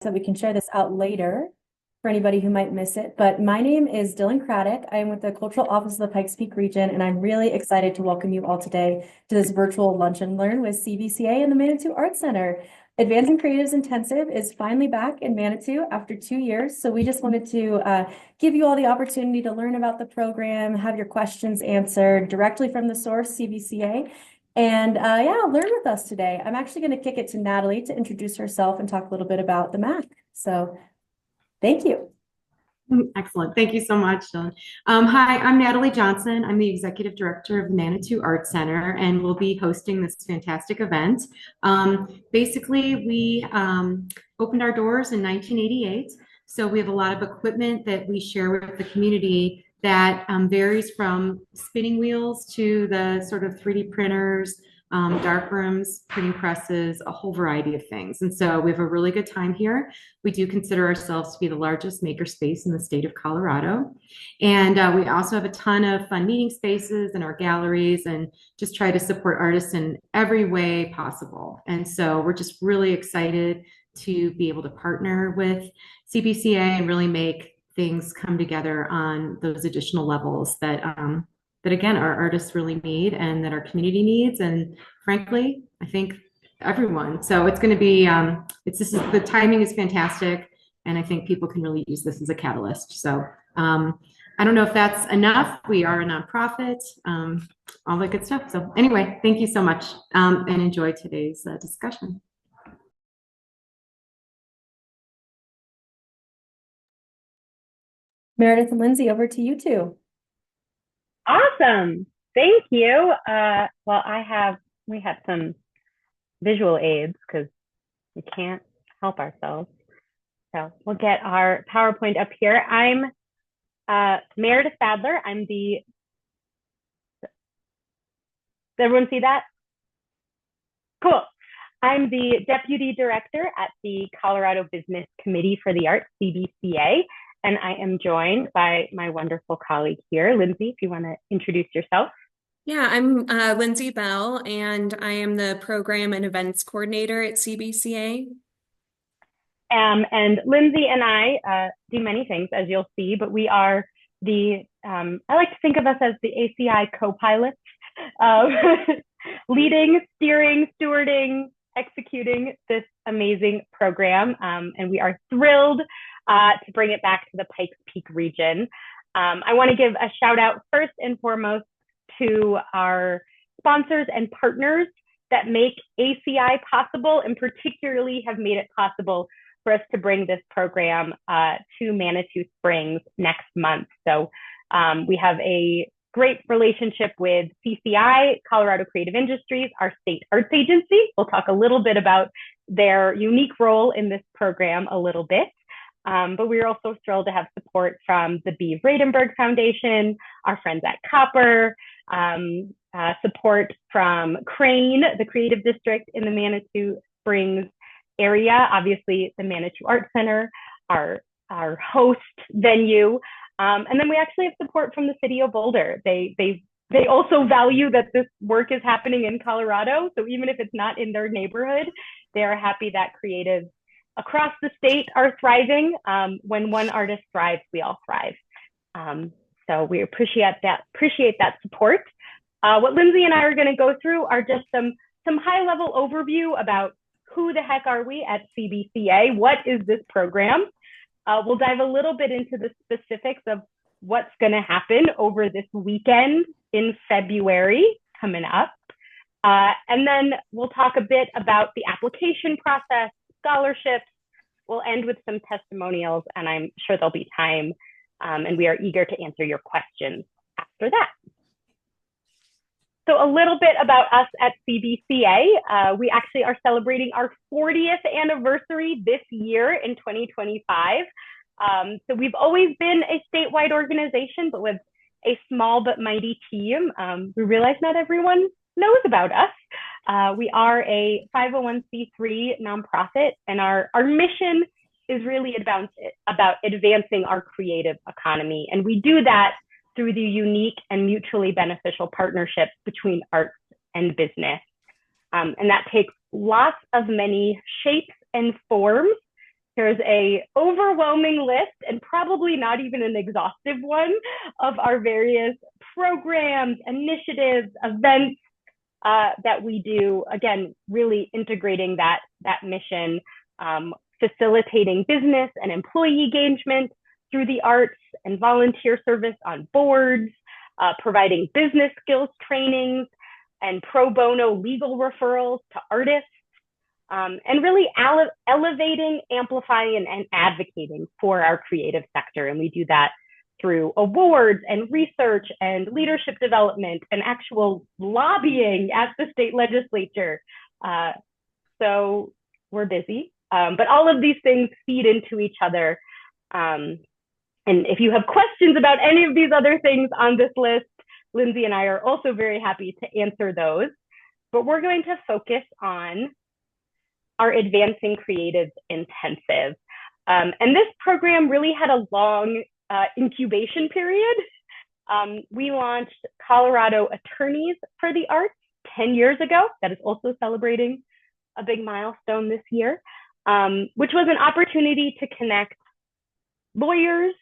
so we can share this out later for anybody who might miss it. But my name is Dylan Craddock. I am with the Cultural Office of the Pikes Peak region, and I'm really excited to welcome you all today to this virtual Lunch and Learn with CBCA and the Manitou Arts Center. Advancing Creatives Intensive is finally back in Manitou after 2 years. So we just wanted to give you all the opportunity to learn about the program, have your questions answered directly from the source, CBCA. And yeah, learn with us today. I'm actually going to kick it to Natalie to introduce herself and talk a little bit about the MAC. So thank you. Excellent. Thank you so much, Dylan. Hi, I'm Natalie Johnson. I'm the Executive Director of the Manitou Arts Center, and we'll be hosting this fantastic event. Basically, we opened our doors in 1988, so we have a lot of equipment that we share with the community that varies from spinning wheels to the sort of 3D printers, dark rooms, printing presses, a whole variety of things. And so we have a really good time here. We do consider ourselves to be the largest makerspace in the state of Colorado. And we also have a ton of fun meeting spaces in our galleries and just try to support artists in every way possible. And so we're just really excited to be able to partner with CBCA and really make things come together on those additional levels that again our artists really need and that our community needs, and frankly I think everyone. So it's going to be the timing is fantastic, and I think people can really use this as a catalyst. So I don't know if that's enough. We are a nonprofit, all that good stuff. So anyway, thank you so much, and enjoy today's discussion. Meredith and Lindsay, over to you two. Awesome. Thank you. Well, we have some visual aids because we can't help ourselves. So we'll get our PowerPoint up here. I'm Meredith Sadler. Does everyone see that? Cool. I'm the Deputy Director at the Colorado Business Committee for the Arts, CBCA. And I am joined by my wonderful colleague here. Lindsay, if you want to introduce yourself. Yeah, I'm Lindsay Bell, and I am the Program and Events Coordinator at CBCA. And Lindsay and I do many things, as you'll see, but we are I like to think of us as the ACI co-pilots, leading, steering, stewarding, executing this amazing program. And we are thrilled to bring it back to the Pikes Peak region. I want to give a shout out first and foremost to our sponsors and partners that make ACI possible, and particularly have made it possible for us to bring this program to Manitou Springs next month. So we have a great relationship with CCI, Colorado Creative Industries, our state arts agency. We'll talk a little bit about their unique role in this program a little bit. But we're also thrilled to have support from the B. Vredenberg Foundation, our friends at Copper, support from Crane, the creative district in the Manitou Springs area, obviously the Manitou Arts Center, our host venue. And then we actually have support from the city of Boulder. They also value that this work is happening in Colorado. So even if it's not in their neighborhood, they are happy that creatives across the state are thriving. When one artist thrives, we all thrive. So we appreciate that support. What Lindsay and I are going to go through are just some high-level overview about who the heck are we at CBCA? What is this program? We'll dive a little bit into the specifics of what's going to happen over this weekend in February coming up. And then we'll talk a bit about the application process, scholarships. We'll end with some testimonials, and I'm sure there'll be time, and we are eager to answer your questions after that. So a little bit about us at CBCA. We actually are celebrating our 40th anniversary this year in 2025. So we've always been a statewide organization, but with a small but mighty team. We realize not everyone knows about us. We are a 501c3 nonprofit, and our mission is really about advancing our creative economy. And we do that through the unique and mutually beneficial partnerships between arts and business. And that takes lots of many shapes and forms. Here's a overwhelming list, and probably not even an exhaustive one, of our various programs, initiatives, events that we do. Again, really integrating that mission, facilitating business and employee engagement through the arts, and volunteer service on boards, providing business skills trainings and pro bono legal referrals to artists, and really elevating, amplifying, and advocating for our creative sector. And we do that through awards and research and leadership development and actual lobbying at the state legislature. So we're busy, but all of these things feed into each other. And if you have questions about any of these other things on this list, Lindsay and I are also very happy to answer those. But we're going to focus on our Advancing Creatives Intensive. And this program really had a long incubation period. We launched Colorado Attorneys for the Arts 10 years ago. That is also celebrating a big milestone this year, which was an opportunity to connect lawyers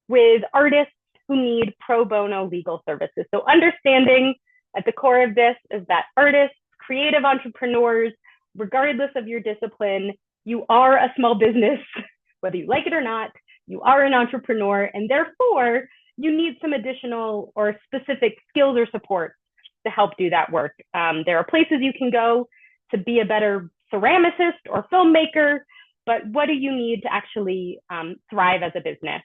with artists who need pro bono legal services. So understanding at the core of this is that artists, creative entrepreneurs, regardless of your discipline, you are a small business, whether you like it or not, you are an entrepreneur, and therefore you need some additional or specific skills or support to help do that work. There are places you can go to be a better ceramicist or filmmaker, but what do you need to actually thrive as a business?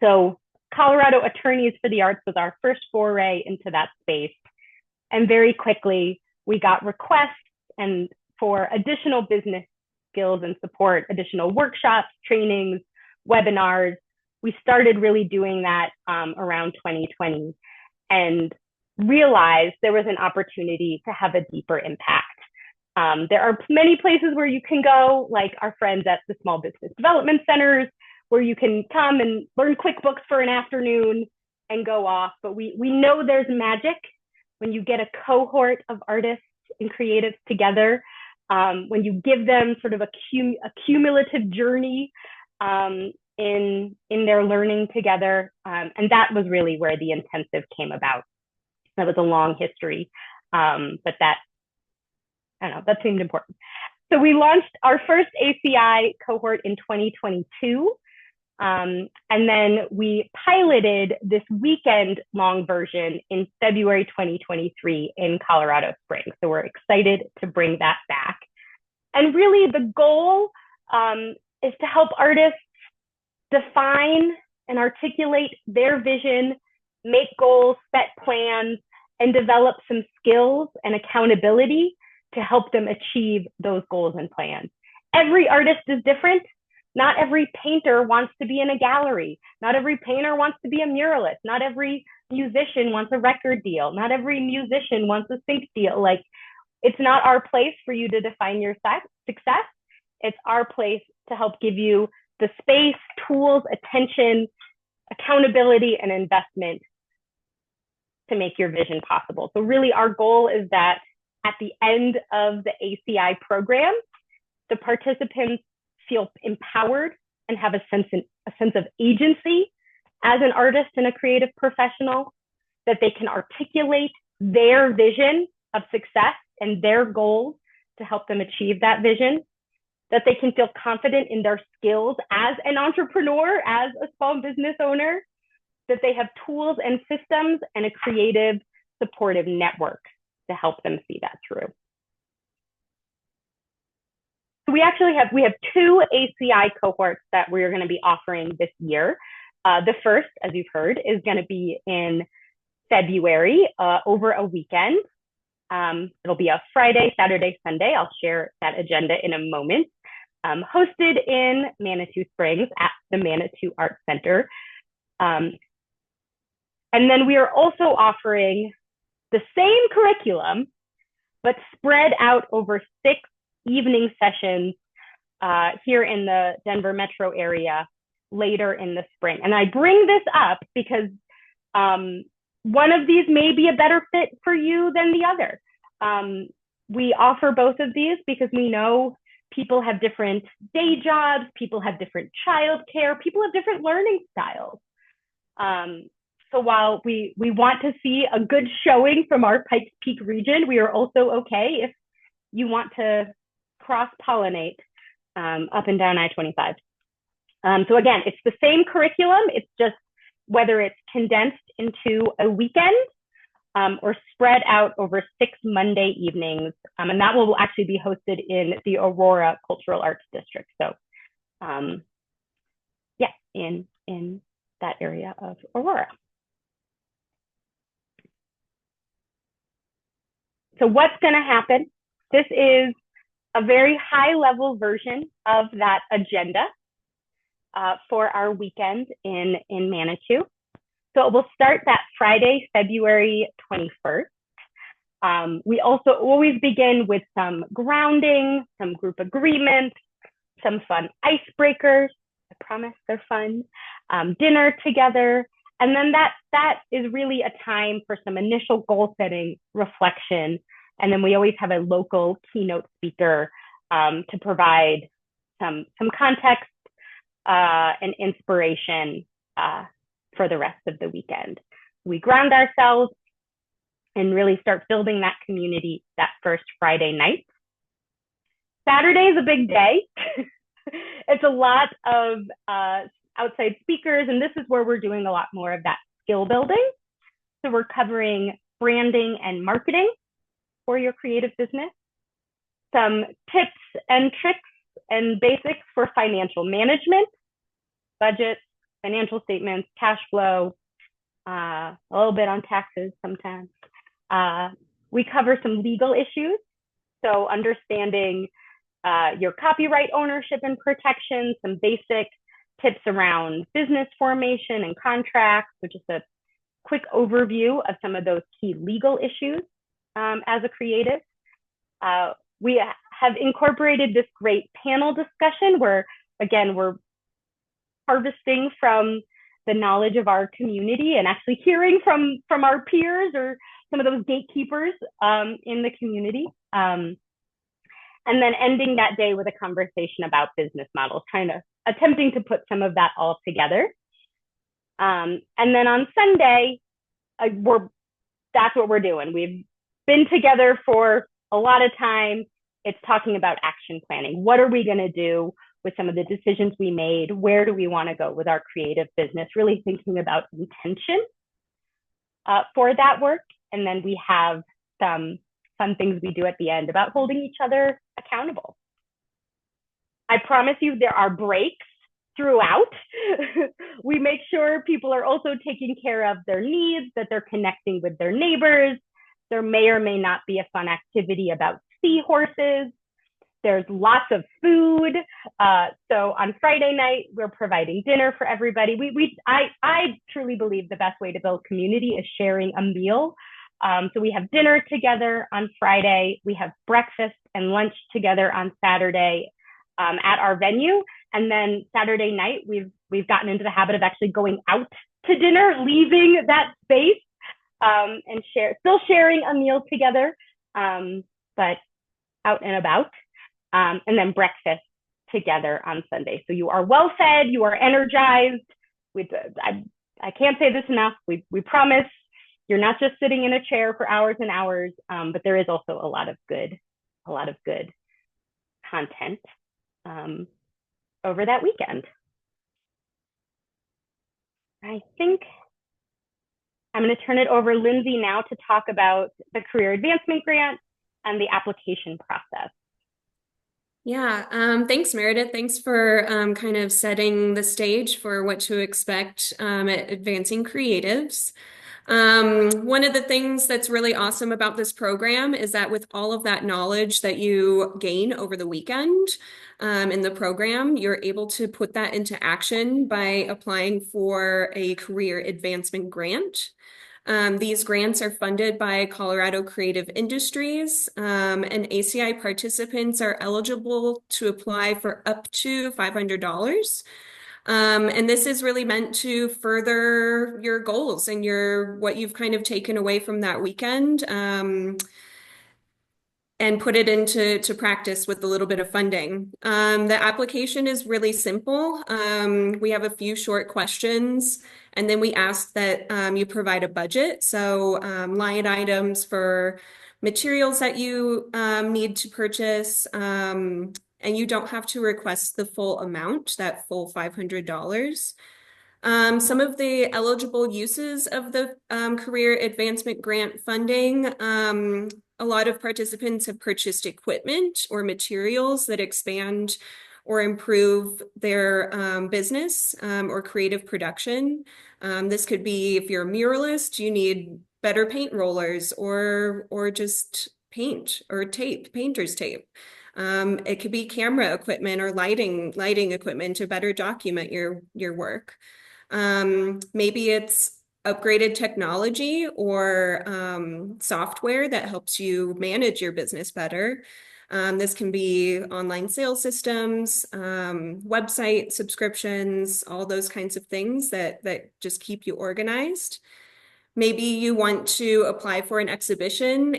So Colorado Attorneys for the Arts was our first foray into that space. And very quickly, we got requests and for additional business skills and support, additional workshops, trainings, webinars. We started really doing that around 2020 and realized there was an opportunity to have a deeper impact. There are many places where you can go, like our friends at the Small Business Development Centers, where you can come and learn QuickBooks for an afternoon and go off. But we know there's magic when you get a cohort of artists and creatives together, when you give them sort of a cumulative journey in their learning together. And that was really where the intensive came about. That was a long history, but that, I don't know, that seemed important. So we launched our first ACI cohort in 2022. And then we piloted this weekend long version in February 2023 in Colorado Springs. So we're excited to bring that back. And really the goal is to help artists define and articulate their vision, make goals, set plans, and develop some skills and accountability to help them achieve those goals and plans. Every artist is different. Not every painter wants to be in a gallery. Not every painter wants to be a muralist. Not every musician wants a record deal. Not every musician wants a sync deal. Like, it's not our place for you to define your success. It's our place to help give you the space, tools, attention, accountability, and investment to make your vision possible. So really our goal is that at the end of the ACI program, the participants feel empowered and have a sense of agency as an artist and a creative professional, that they can articulate their vision of success and their goals to help them achieve that vision, that they can feel confident in their skills as an entrepreneur, as a small business owner, that they have tools and systems and a creative, supportive network to help them see that through. So we have two ACI cohorts that we're going to be offering this year. The first, as you've heard, is going to be in February over a weekend. It'll be a Friday, Saturday, Sunday. I'll share that agenda in a moment. Hosted in Manitou Springs at the Manitou Arts Center. And then we are also offering the same curriculum, but spread out over 6 evening sessions here in the Denver metro area later in the spring. And I bring this up because one of these may be a better fit for you than the other. We offer both of these because we know people have different day jobs, people have different childcare, people have different learning styles. So while we want to see a good showing from our Pikes Peak region, we are also okay if you want to cross-pollinate up and down I-25. So again, it's the same curriculum. It's just whether it's condensed into a weekend or spread out over 6 Monday evenings. And that will actually be hosted in the Aurora Cultural Arts District. So yeah, in that area of Aurora. So what's going to happen? This is a very high level version of that agenda for our weekend in Manitou. So it will start that Friday, February 21st. We also always begin with some grounding, some group agreements, some fun icebreakers. I promise they're fun. Dinner together. And then that is really a time for some initial goal setting, reflection. And then we always have a local keynote speaker to provide some context and inspiration for the rest of the weekend. We ground ourselves and really start building that community that first Friday night. Saturday is a big day. It's a lot of outside speakers, and this is where we're doing a lot more of that skill building. So we're covering branding and marketing for your creative business, some tips and tricks and basics for financial management, budgets, financial statements, cash flow, a little bit on taxes sometimes. We cover some legal issues, so understanding your copyright ownership and protection, some basic tips around business formation and contracts, so just a quick overview of some of those key legal issues as a creative. We have incorporated this great panel discussion where, again, we're harvesting from the knowledge of our community and actually hearing from our peers or some of those gatekeepers in the community. And then ending that day with a conversation about business models, attempting to put some of that all together. And then on Sunday, that's what we're doing. We've been together for a lot of time. It's talking about action planning. What are we going to do with some of the decisions we made? Where do we want to go with our creative business? Really thinking about intention for that work. And then we have some fun things we do at the end about holding each other accountable. I promise you there are breaks throughout. We make sure people are also taking care of their needs, that they're connecting with their neighbors. There may or may not be a fun activity about seahorses. There's lots of food. So on Friday night, we're providing dinner for everybody. I truly believe the best way to build community is sharing a meal. So we have dinner together on Friday. We have breakfast and lunch together on Saturday at our venue. And then Saturday night, we've gotten into the habit of actually going out to dinner, leaving that space and still sharing a meal together, but out and about. And then breakfast together on Sunday. So you are well fed, you are energized. I can't say this enough. We promise you're not just sitting in a chair for hours and hours, but there is also a lot of good content over that weekend. I think I'm going to turn it over to Lindsay now to talk about the Career Advancement Grant and the application process. Yeah, thanks, Meredith. Thanks for kind of setting the stage for what to expect at Advancing Creatives. One of the things that's really awesome about this program is that with all of that knowledge that you gain over the weekend in the program, you're able to put that into action by applying for a career advancement grant. These grants are funded by Colorado Creative Industries, and ACI participants are eligible to apply for up to $500. And this is really meant to further your goals and what you've kind of taken away from that weekend. and put it into practice with a little bit of funding. The application is really simple. We have a few short questions, and then we ask that you provide a budget. So line items for materials that you need to purchase, and you don't have to request the full amount, that full $500. Some of the eligible uses of the Career Advancement Grant funding, a lot of participants have purchased equipment or materials that expand or improve their business or creative production. This could be if you're a muralist, you need better paint rollers or just paint or tape, painter's tape. It could be camera equipment or lighting equipment to better document your work. Maybe it's upgraded technology or software that helps you manage your business better. This can be online sales systems, website subscriptions, all those kinds of things that just keep you organized. Maybe you want to apply for an exhibition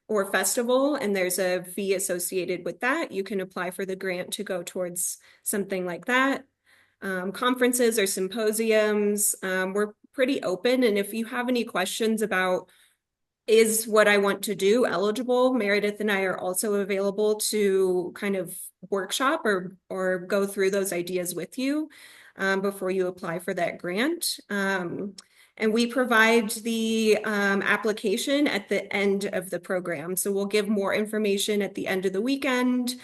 or festival, and there's a fee associated with that. You can apply for the grant to go towards something like that. Conferences or symposiums, we're pretty open. And if you have any questions about is what I want to do eligible, Meredith and I are also available to kind of workshop or go through those ideas with you before you apply for that grant. And we provide the application at the end of the program. So we'll give more information at the end of the weekend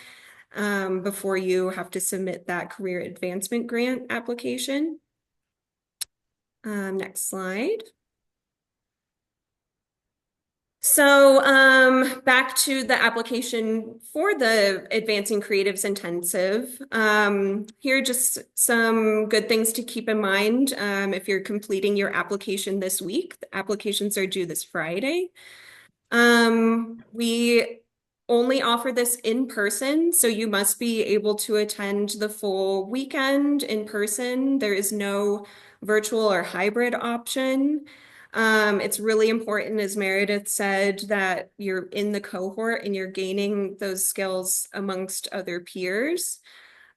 before you have to submit that career advancement grant application. Next slide. So back to the application for the Advancing Creatives Intensive. Here are just some good things to keep in mind if you're completing your application this week. The applications are due this Friday. We only offer this in person, so you must be able to attend the full weekend in person. There is no virtual or hybrid option. It's really important, as Meredith said, that you're in the cohort and you're gaining those skills amongst other peers.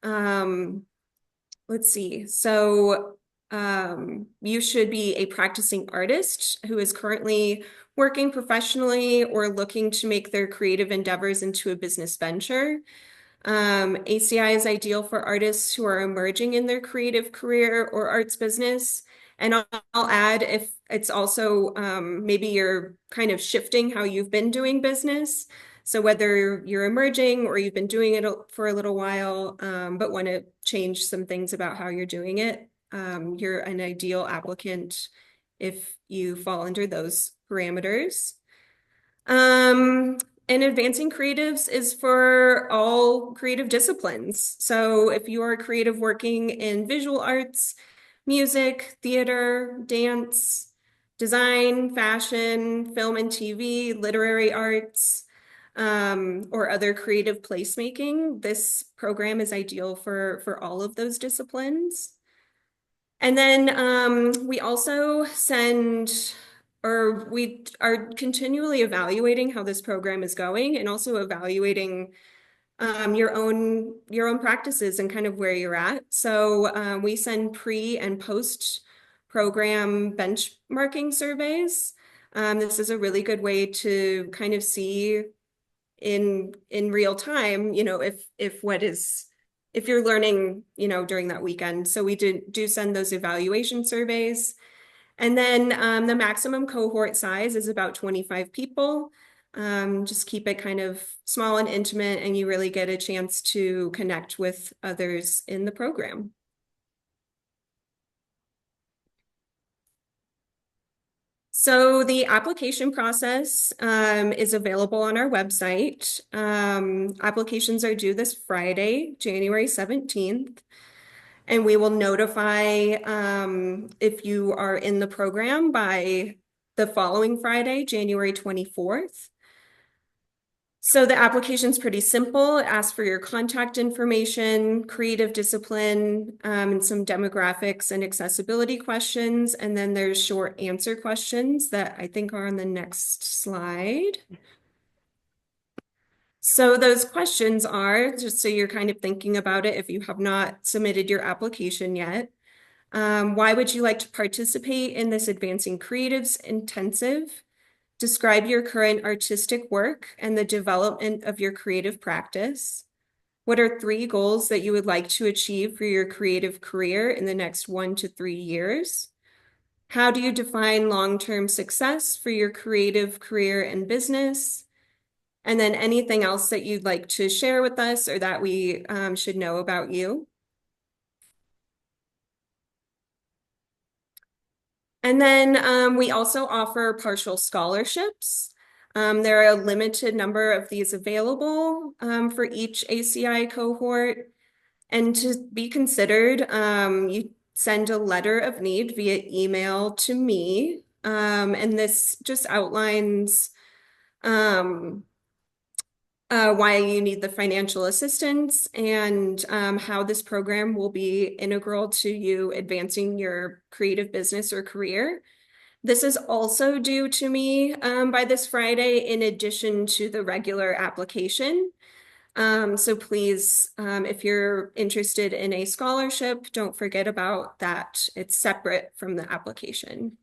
Let's see. So you should be a practicing artist who is currently working professionally or looking to make their creative endeavors into a business venture. ACI is ideal for artists who are emerging in their creative career or arts business. And I'll add, if it's also maybe you're kind of shifting how you've been doing business. So whether you're emerging or you've been doing it for a little while, but want to change some things about how you're doing it, you're an ideal applicant if you fall under those parameters. And Advancing Creatives is for all creative disciplines. So if you are creative working in visual arts, music, theater, dance, design, fashion, film and TV, literary arts, or other creative placemaking, this program is ideal for all of those disciplines. And then we also we are continually evaluating how this program is going and also evaluating your own practices and kind of where you're at. So we send pre and post program benchmarking surveys. This is a really good way to kind of see in real time, if you're learning, during that weekend. So we do send those evaluation surveys. And then the maximum cohort size is about 25 people. Just keep it kind of small and intimate, and you really get a chance to connect with others in the program. So the application process is available on our website. Applications are due this Friday, January 17th. And we will notify if you are in the program by the following Friday, January 24th. So the application's pretty simple. It asks for your contact information, creative discipline, and some demographics and accessibility questions. And then there's short answer questions that I think are on the next slide. So those questions are, just so you're kind of thinking about it if you have not submitted your application yet. Why would you like to participate in this Advancing Creatives Intensive? Describe your current artistic work and the development of your creative practice. What are 3 goals that you would like to achieve for your creative career in the next 1 to 3 years? How do you define long-term success for your creative career and business? And then anything else that you'd like to share with us or that we should know about you. And then we also offer partial scholarships. There are a limited number of these available for each ACI cohort. And to be considered, you send a letter of need via email to me. And this just outlines why you need the financial assistance and how this program will be integral to you advancing your creative business or career. This is also due to me by this Friday, in addition to the regular application. So please, if you're interested in a scholarship, don't forget about that. It's separate from the application.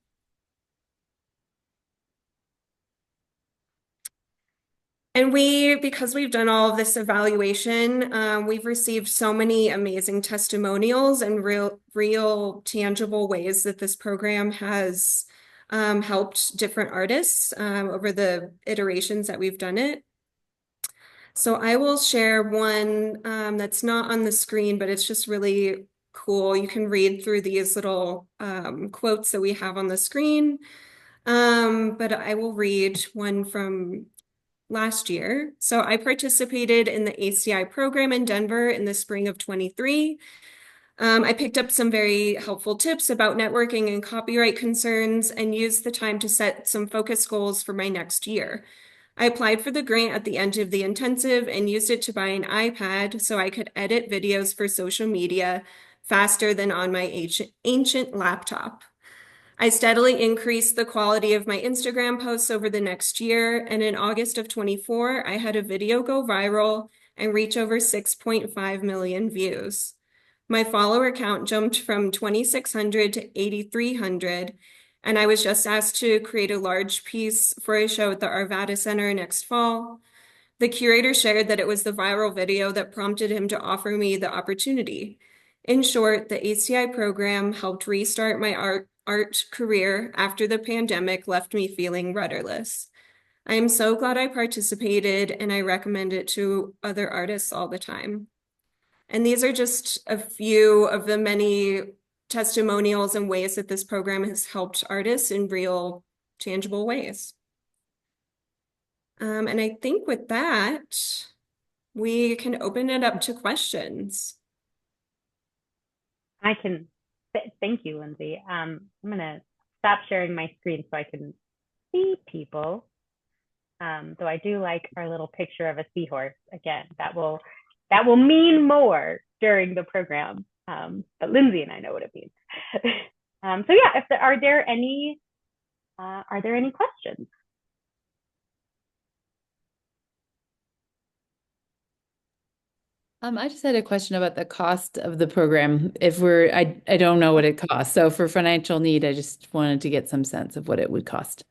And because we've done all of this evaluation, we've received so many amazing testimonials and real tangible ways that this program has helped different artists over the iterations that we've done it. So I will share one that's not on the screen, but it's just really cool. You can read through these little quotes that we have on the screen. But I will read one from last year. So I participated in the ACI program in Denver in the spring of 23. I picked up some very helpful tips about networking and copyright concerns and used the time to set some focus goals for my next year. I applied for the grant at the end of the intensive and used it to buy an iPad so I could edit videos for social media faster than on my ancient laptop. I steadily increased the quality of my Instagram posts over the next year, and in August of 24, I had a video go viral and reach over 6.5 million views. My follower count jumped from 2,600 to 8,300, and I was just asked to create a large piece for a show at the Arvada Center next fall. The curator shared that it was the viral video that prompted him to offer me the opportunity. In short, the ACI program helped restart my art career after the pandemic left me feeling rudderless. I am so glad I participated, and I recommend it to other artists all the time. And these are just a few of the many testimonials and ways that this program has helped artists in real, tangible ways. And I think with that, we can open it up to questions. I can, thank you, Lindsay. I'm gonna stop sharing my screen so I can see people. Though I do like our little picture of a seahorse. Again, that will mean more during the program. But Lindsay and I know what it means. So yeah, are there any questions? I just had a question about the cost of the program. I don't know what it costs. So for financial need, I just wanted to get some sense of what it would cost.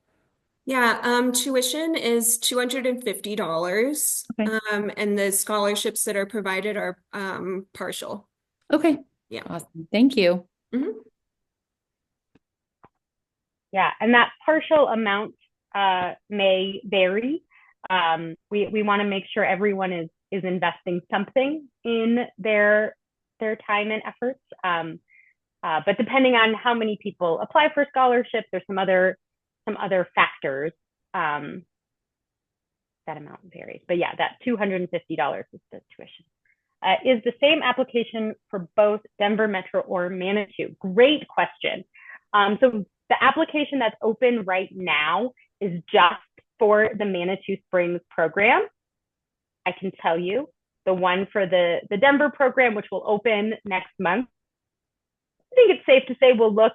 Yeah, tuition is $250. Okay. And the scholarships that are provided are partial. Okay. Yeah. Awesome. Thank you. Mm-hmm. Yeah, and that partial amount may vary. We want to make sure everyone is investing something in their time and efforts. But depending on how many people apply for scholarships, there's some other factors. That amount varies. But yeah, that $250 is the tuition. Is the same application for both Denver Metro or Manitou? Great question. So the application that's open right now is just for the Manitou Springs program. I can tell you the one for the Denver program, which will open next month, I think it's safe to say will look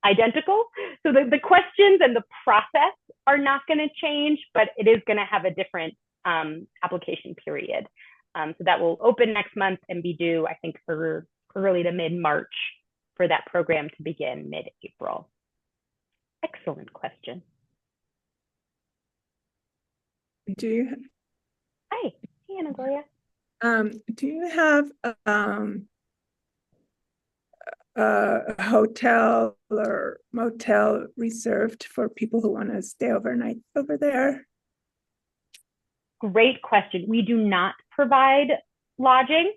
identical. So the questions and the process are not going to change, but it is going to have a different application period. So that will open next month and be due, I think, for early to mid-March for that program to begin mid-April. Excellent question. Do you Hi, hey, Anna Gloria. do you have a hotel or motel reserved for people who want to stay overnight over there? Great question. We do not provide lodging.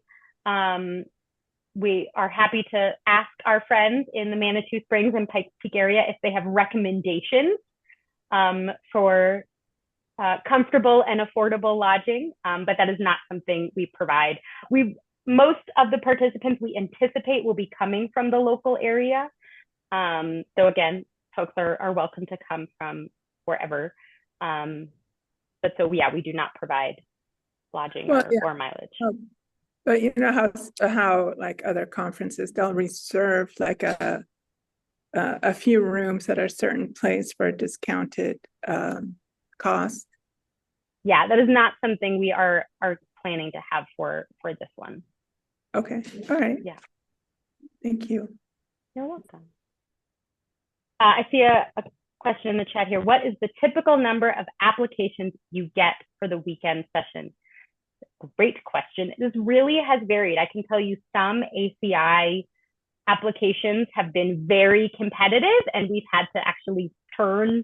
We are happy to ask our friends in the Manitou Springs and Pikes Peak area if they have recommendations for comfortable and affordable lodging, but that is not something we provide. Most of the participants we anticipate will be coming from the local area. So again, folks are welcome to come from wherever. But so yeah, we do not provide lodging or mileage. But you know how like other conferences, they'll reserve like a few rooms at a certain place for a discounted cost. Yeah, that is not something we are planning to have for this one. Okay, all right. Yeah. Thank you. You're welcome. I see a question in the chat here. What is the typical number of applications you get for the weekend session? Great question. This really has varied. I can tell you some ACI applications have been very competitive, and we've had to actually turn,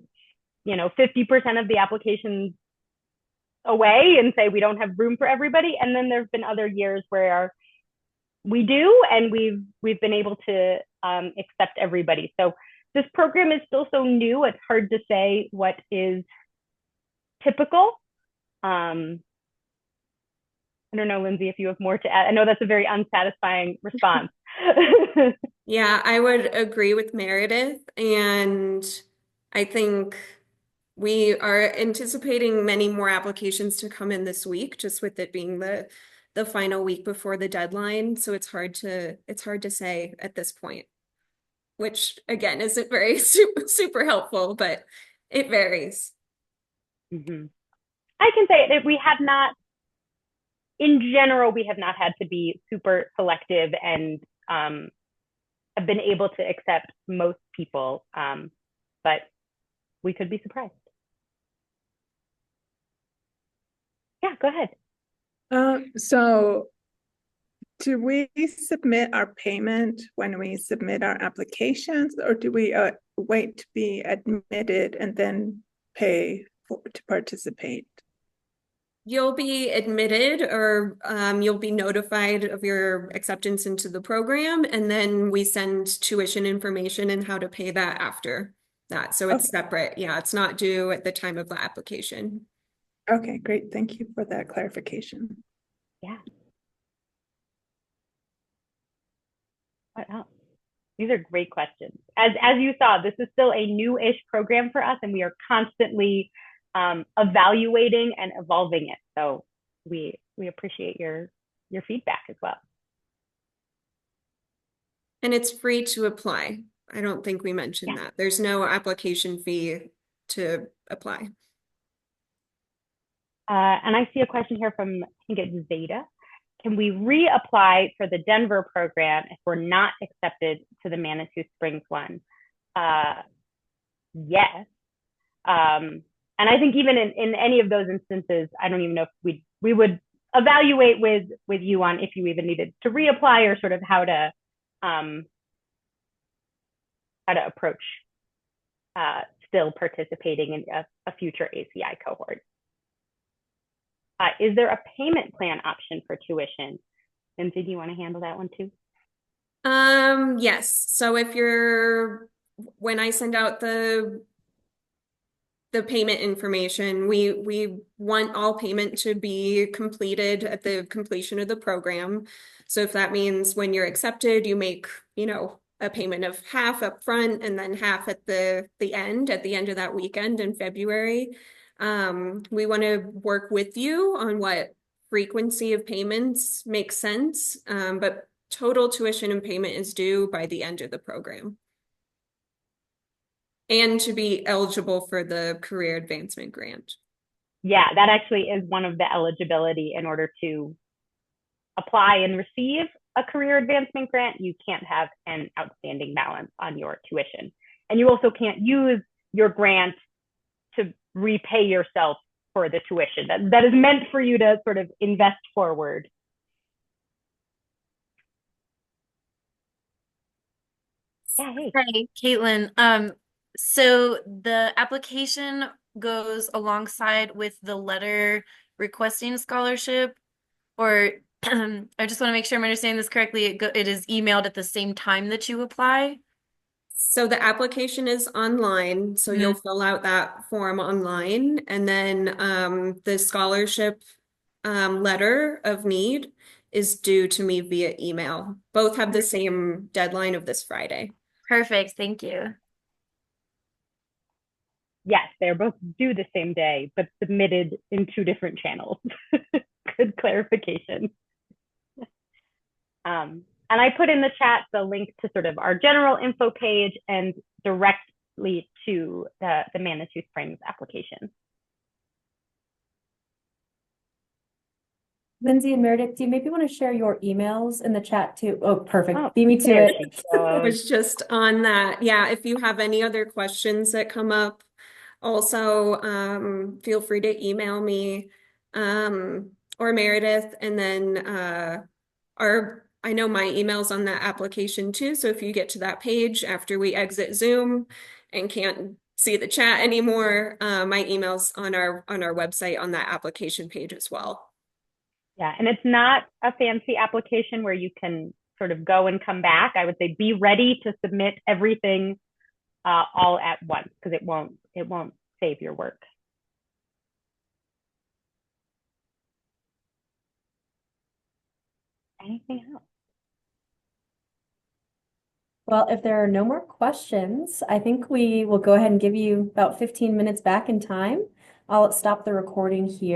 50% of the applications away and say we don't have room for everybody. And then there've been other years where we do, and we've been able to accept everybody. So this program is still so new, it's hard to say what is typical. I don't know, Lindsay, if you have more to add. I know that's a very unsatisfying response. Yeah, I would agree with Meredith, and I think we are anticipating many more applications to come in this week, just with it being the final week before the deadline. So it's hard to say at this point, which again isn't very super helpful, but it varies. Mm-hmm. I can say that we have not, in general, we have not had to be super selective and have been able to accept most people, but we could be surprised. Yeah, go ahead. So do we submit our payment when we submit our applications, or do we wait to be admitted and then pay to participate? You'll be admitted, or you'll be notified of your acceptance into the program, and then we send tuition information and how to pay that after that. So it's separate. Yeah, it's not due at the time of the application. Okay, great. Thank you for that clarification. Yeah. What else? These are great questions. As you saw, this is still a new-ish program for us, and we are constantly evaluating and evolving it. So we appreciate your feedback as well. And it's free to apply. I don't think we mentioned that. There's no application fee to apply. And I see a question here from, I think it's Zeta. Can we reapply for the Denver program if we're not accepted to the Manitou Springs one? Yes. And I think even in any of those instances, I don't even know if we would evaluate with you on if you even needed to reapply or sort of how to approach still participating in a future ACI cohort. Is there a payment plan option for tuition? Lindsay, do you want to handle that one too? Yes. So when I send out the payment information, we want all payment to be completed at the completion of the program. So if that means when you're accepted, you make, a payment of half up front and then half at the end of that weekend in February. We want to work with you on what frequency of payments makes sense, but total tuition and payment is due by the end of the program. And to be eligible for the career advancement grant. Yeah, that actually is one of the eligibility in order to apply and receive a career advancement grant. You can't have an outstanding balance on your tuition. And you also can't use your grant to repay yourself for the tuition. That is meant for you to sort of invest forward. Yeah, hey. Hey, Caitlin. So the application goes alongside with the letter requesting scholarship, or I just want to make sure I'm understanding this correctly. It is emailed at the same time that you apply. So the application is online, so you'll fill out that form online, and then the scholarship letter of need is due to me via email. Both have the same deadline of this Friday. Perfect. Thank you. Yes, they're both due the same day, but submitted in two different channels. Good clarification. And I put in the chat the link to sort of our general info page and directly to the Manitou Springs application. Lindsay and Meredith, do you maybe want to share your emails in the chat too? Oh, perfect. Oh, Beat me to there it. she I goes. was just on that. Yeah, if you have any other questions that come up, also feel free to email me or Meredith, and then I know my email's on that application too. So if you get to that page after we exit Zoom and can't see the chat anymore, my email's on our website on that application page as well. Yeah, and it's not a fancy application where you can sort of go and come back. I would say be ready to submit everything all at once, because it won't save your work. Anything else? Well, if there are no more questions, I think we will go ahead and give you about 15 minutes back in time. I'll stop the recording here.